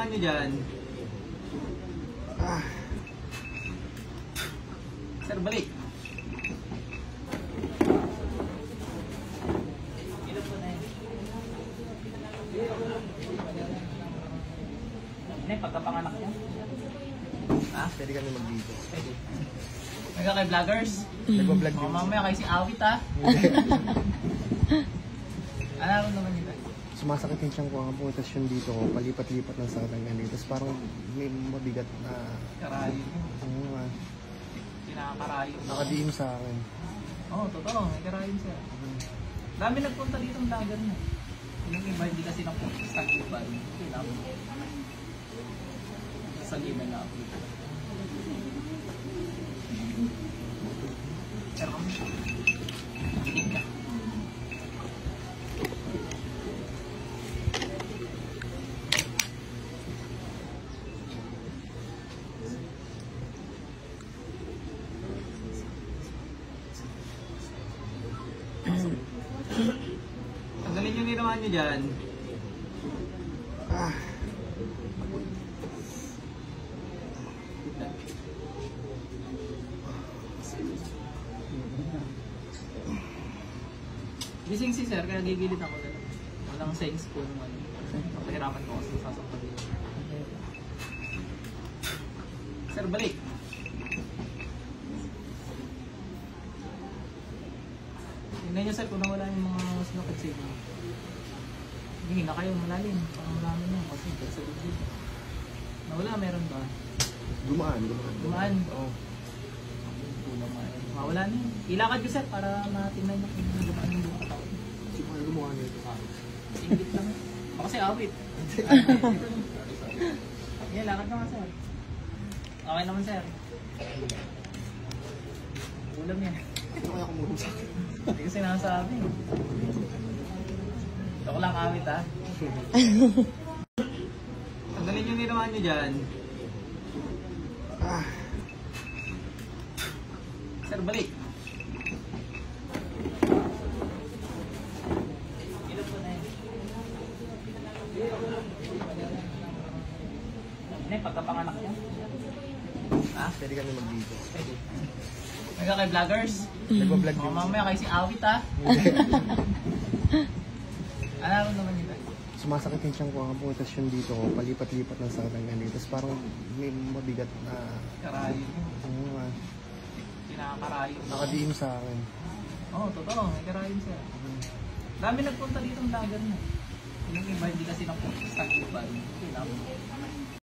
ginawa nyo dyan? Sir, balik. Ilan po na yun? Ano yung pagkapanganak niya? Ha? Pwede kami mag-video. Pwede. May kay vloggers? Nagpa-vlog O, din. mamaya kayo si Awit ha? Ano naman yun? Sumasakit yung siyang ko ang puntasyon dito ko. Palipat-lipat ng sakit ng ganito. Tapos parang may mabigat na... Karayo. Pinakakarayo. Nakadiin sa akin. Oo, totoo. May karayo siya. Dami nagpunta dito ng vlogger na. Yung iba hindi kasi nagpunta sa Taguban. Kailangan. Sa Liban na ako. Pero hindi ka. Tanggalin yung ginawa nyo dyan. Gising si sir, kaya gigilid ako na lang. Walang sense po naman. Pahirapan ko kasi sasaktan dito. Sir, balik. Tingnan nyo sir kung nawala yung mga sinukit sa inyo. Hindi na kayo malalim. Parang malalim nyo kasi sa dito. Nawala, meron ba? Dumaan. Dumaan? Oo. Mawala na yun. Ilakad ko sir para matingnan nyo kung dumaan yung buong katawan. Sige, paano gumawa nito? Ingit lang. Baka kasi awit. Yan, lakad ka nga sir. Okay naman sir. Ulam yan. Ito kaya kumulong sa akin. Hindi kasi nasabi. Ito ko lang awit ha. Tanggalin yung ginawa nyo dyan. Sir, balik. Ilan po na yun? Ano yung pagkapanganak niya? Ha? Pwede kami mag-video. Pwede. May kay vloggers? Nagpa-vlog O, din. mamaya kayo si Awit ha? Ano naman yun? Sumasakit yung siyang ko ang puntasyon dito ko. Palipat-lipat ng sakit ng ganito. Tapos parang may mabigat na... Karayo. Pinakakarayo. Nakadiin sa akin. Oo, totoo. May karayo siya. Dami nagpunta dito ng vlogger na. Yung iba hindi kasi nagpunta sa Taguban. Kailangan.